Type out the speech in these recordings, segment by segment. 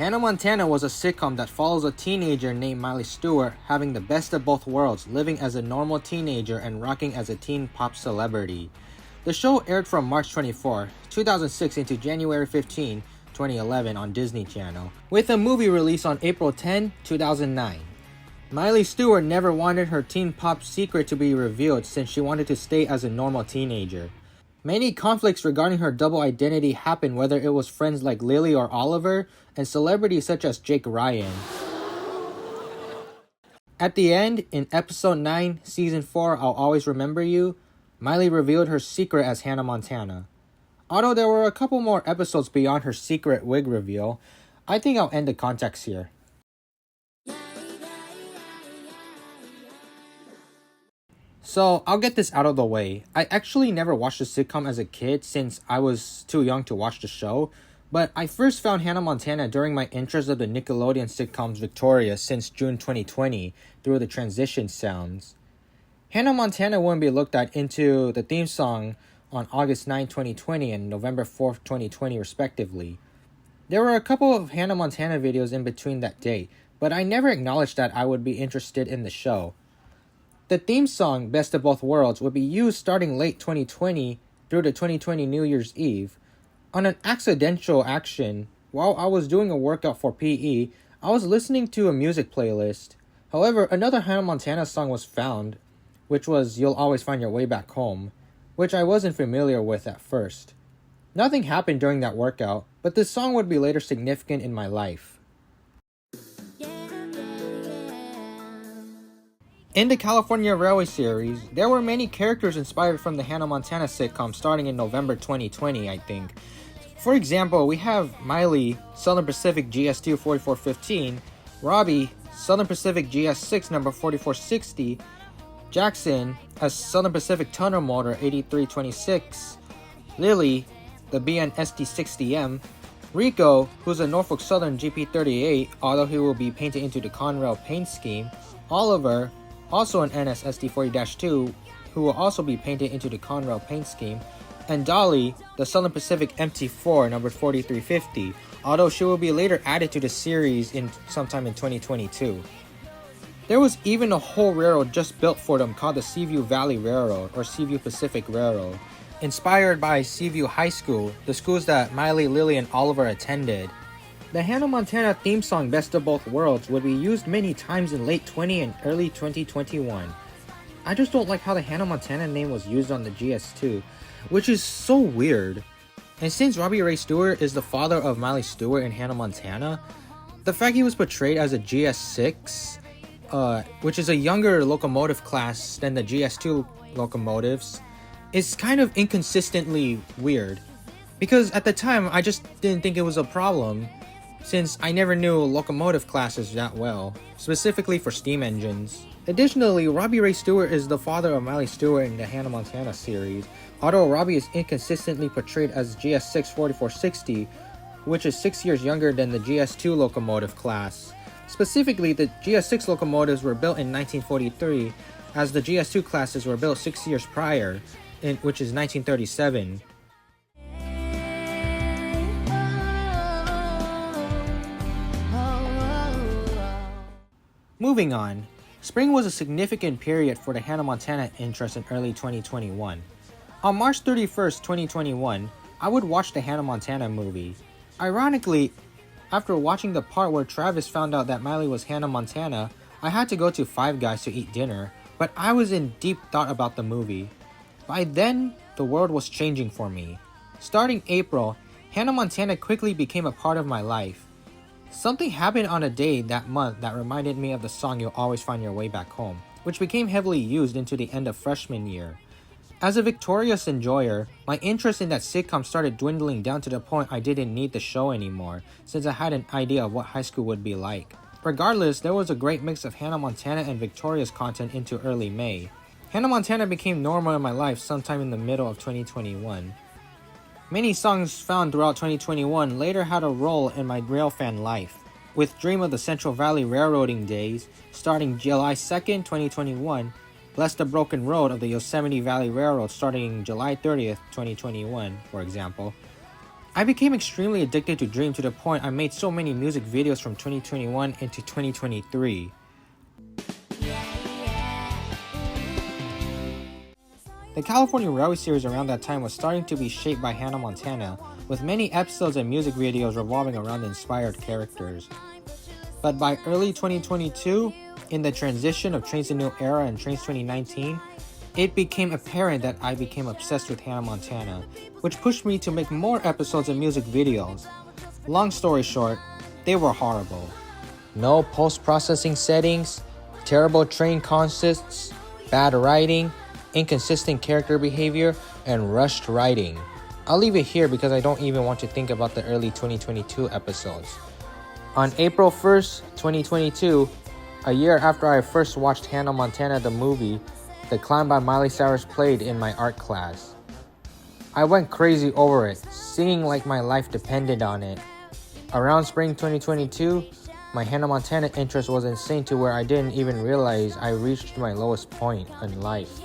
Hannah Montana was a sitcom that follows a teenager named Miley Stewart having the best of both worlds, living as a normal teenager and rocking as a teen pop celebrity. The show aired from March 24, 2006 into January 15, 2011 on Disney Channel, with a movie release on April 10, 2009. Miley Stewart never wanted her teen pop secret to be revealed since she wanted to stay as a normal teenager. Many conflicts regarding her double identity happened, whether it was friends like Lily or Oliver, and celebrities such as Jake Ryan. At the end, in episode 9, season 4, I'll Always Remember You, Miley revealed her secret as Hannah Montana. Although there were a couple more episodes beyond her secret wig reveal, I think I'll end the context here. So, I'll get this out of the way. I actually never watched the sitcom as a kid since I was too young to watch the show, but I first found Hannah Montana during my interest of the Nickelodeon sitcoms Victoria since June 2020 through the transition sounds. Hannah Montana wouldn't be looked at into the theme song on August 9, 2020 and November 4, 2020 respectively. There were a couple of Hannah Montana videos in between that date, but I never acknowledged that I would be interested in the show. The theme song, Best of Both Worlds, would be used starting late 2020 through the 2020 New Year's Eve. On an accidental action, while I was doing a workout for PE, I was listening to a music playlist. However, another Hannah Montana song was found, which was You'll Always Find Your Way Back Home, which I wasn't familiar with at first. Nothing happened during that workout, but this song would be later significant in my life. In the California Railway series, there were many characters inspired from the Hannah Montana sitcom starting in November 2020, I think. For example, we have Miley, Southern Pacific GS2 4415, Robbie, Southern Pacific GS6 number 4460, Jackson as Southern Pacific Tunnel Motor 8326, Lily, the BN ST60M, Rico, who's a Norfolk Southern GP38, although he will be painted into the Conrail paint scheme, Oliver, also an NS ST40-2, who will also be painted into the Conrail paint scheme, and Dolly, the Southern Pacific MT4 number 4350, although she will be later added to the series sometime in 2022. There was even a whole railroad just built for them called the Seaview Valley Railroad or Seaview Pacific Railroad, inspired by Seaview High School, the schools that Miley, Lily, and Oliver attended. The Hannah Montana theme song Best of Both Worlds would be used many times in late 20 and early 2021. I just don't like how the Hannah Montana name was used on the GS2, which is so weird. And since Robbie Ray Stewart is the father of Miley Stewart and Hannah Montana, the fact he was portrayed as a GS6, which is a younger locomotive class than the GS2 locomotives, is kind of inconsistently weird. Because at the time, I just didn't think it was a problem, since I never knew locomotive classes that well, specifically for steam engines. Additionally, Robbie Ray Stewart is the father of Miley Stewart in the Hannah Montana series, although Robbie is inconsistently portrayed as GS6 4460, which is 6 years younger than the GS2 locomotive class. Specifically, the GS6 locomotives were built in 1943, as the GS2 classes were built 6 years prior, which is 1937. Moving on, spring was a significant period for the Hannah Montana interest in early 2021. On March 31st, 2021, I would watch the Hannah Montana movie. Ironically, after watching the part where Travis found out that Miley was Hannah Montana, I had to go to Five Guys to eat dinner, but I was in deep thought about the movie. By then, the world was changing for me. Starting April, Hannah Montana quickly became a part of my life. Something happened on a day that month that reminded me of the song You'll Always Find Your Way Back Home, which became heavily used into the end of freshman year. As a Victorious enjoyer, my interest in that sitcom started dwindling down to the point I didn't need the show anymore, since I had an idea of what high school would be like. Regardless, there was a great mix of Hannah Montana and Victorious content into early May. Hannah Montana became normal in my life sometime in the middle of 2021. Many songs found throughout 2021 later had a role in my Railfan life, with Dream of the Central Valley Railroading Days starting July 2nd, 2021, Bless the Broken Road of the Yosemite Valley Railroad starting July 30th, 2021, for example. I became extremely addicted to Dream to the point I made so many music videos from 2021 into 2023. The California Railway series around that time was starting to be shaped by Hannah Montana, with many episodes and music videos revolving around the inspired characters. But by early 2022, in the transition of Trainz: A New Era and Trainz 2019, it became apparent that I became obsessed with Hannah Montana, which pushed me to make more episodes and music videos. Long story short, they were horrible. No post-processing settings, terrible train consists, bad writing, inconsistent character behavior, and rushed writing. I'll leave it here because I don't even want to think about the early 2022 episodes. On April 1st, 2022, a year after I first watched Hannah Montana the movie, The Climb by Miley Cyrus played in my art class. I went crazy over it, singing like my life depended on it. Around spring 2022, my Hannah Montana interest was insane to where I didn't even realize I reached my lowest point in life.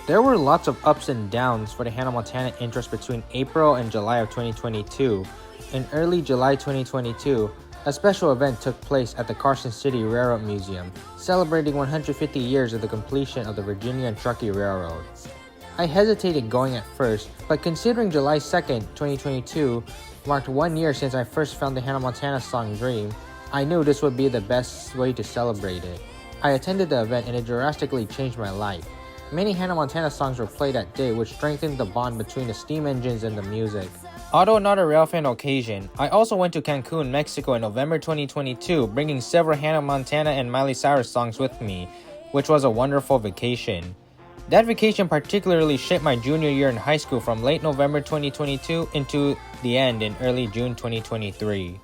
There were lots of ups and downs for the Hannah Montana interest between April and July of 2022. In early July 2022, a special event took place at the Carson City Railroad Museum, celebrating 150 years of the completion of the Virginia and Truckee Railroad. I hesitated going at first, but considering July 2nd, 2022 marked 1 year since I first found the Hannah Montana song Dream, I knew this would be the best way to celebrate it. I attended the event and it drastically changed my life. Many Hannah Montana songs were played that day, which strengthened the bond between the steam engines and the music. Although not a Railfan occasion, I also went to Cancun, Mexico in November 2022, bringing several Hannah Montana and Miley Cyrus songs with me, which was a wonderful vacation. That vacation particularly shaped my junior year in high school from late November 2022 into the end in early June 2023.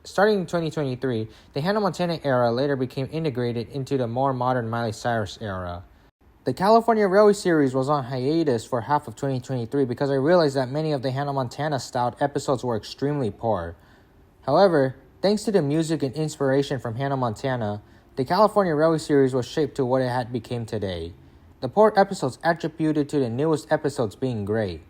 Starting in 2023, the Hannah Montana era later became integrated into the more modern Miley Cyrus era. The California Railway series was on hiatus for half of 2023 because I realized that many of the Hannah Montana-styled episodes were extremely poor. However, thanks to the music and inspiration from Hannah Montana, the California Railway series was shaped to what it had become today. The poor episodes attributed to the newest episodes being great.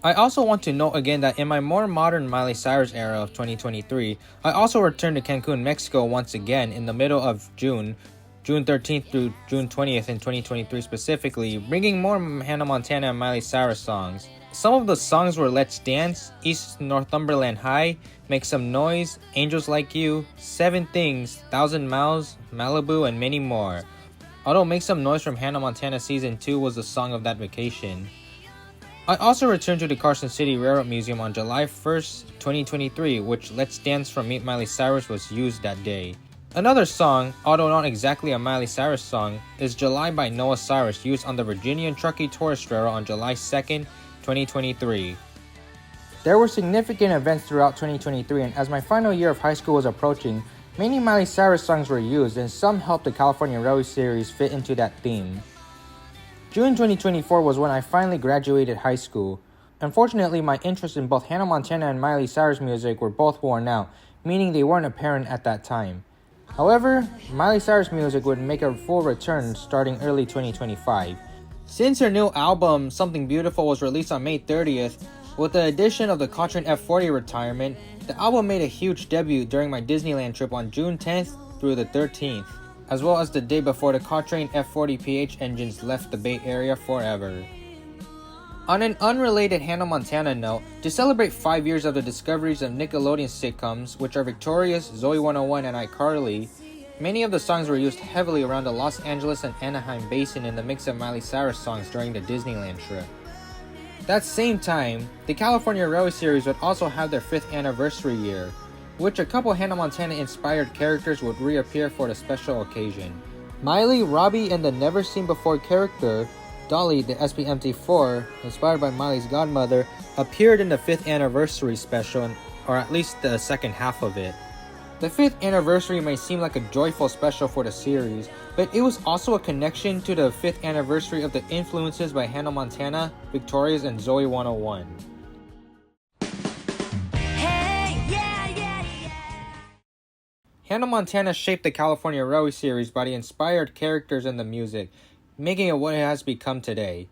I also want to note again that in my more modern Miley Cyrus era of 2023, I also returned to Cancun, Mexico once again in the middle of June 13th through June 20th in 2023 specifically, bringing more Hannah Montana and Miley Cyrus songs. Some of the songs were Let's Dance, East Northumberland High, Make Some Noise, Angels Like You, Seven Things, 1,000 Miles, Malibu, and many more. Although Make Some Noise from Hannah Montana Season 2 was the song of that vacation. I also returned to the Carson City Railroad Museum on July 1st, 2023, which Let's Dance from Meet Miley Cyrus was used that day. Another song, although not exactly a Miley Cyrus song, is July by Noah Cyrus, used on the Virginia and Truckee Tourist Railroad on July 2nd, 2023. There were significant events throughout 2023, and as my final year of high school was approaching, many Miley Cyrus songs were used, and some helped the California Railway series fit into that theme. June 2024 was when I finally graduated high school. Unfortunately, my interest in both Hannah Montana and Miley Cyrus music were both worn out, meaning they weren't apparent at that time. However, Miley Cyrus music would make a full return starting early 2025. Since her new album, Something Beautiful, was released on May 30th, with the addition of the Cochrane F40 retirement, the album made a huge debut during my Disneyland trip on June 10th through the 13th. As well as the day before the Cochrane F40 PH engines left the Bay Area forever. On an unrelated Hannah Montana note, to celebrate 5 years of the discoveries of Nickelodeon sitcoms, which are Victorious, Zoey 101, and iCarly, many of the songs were used heavily around the Los Angeles and Anaheim basin in the mix of Miley Cyrus songs during the Disneyland trip. That same time, the California Railway series would also have their 5th anniversary year, which a couple Hannah Montana inspired characters would reappear for the special occasion. Miley, Robbie, and the never seen before character, Dolly, the SPMT4, inspired by Miley's godmother, appeared in the 5th anniversary special, or at least the second half of it. The 5th anniversary may seem like a joyful special for the series, but it was also a connection to the 5th anniversary of the influences by Hannah Montana, Victorious, and Zoey 101. Hannah Montana shaped the California Railway series by the inspired characters and the music, making it what it has become today.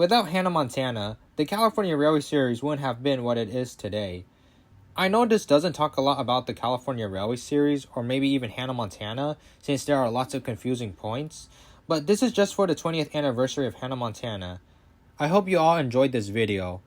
Without Hannah Montana, the California Railway series wouldn't have been what it is today. I know this doesn't talk a lot about the California Railway series, or maybe even Hannah Montana, since there are lots of confusing points, but this is just for the 20th anniversary of Hannah Montana. I hope you all enjoyed this video.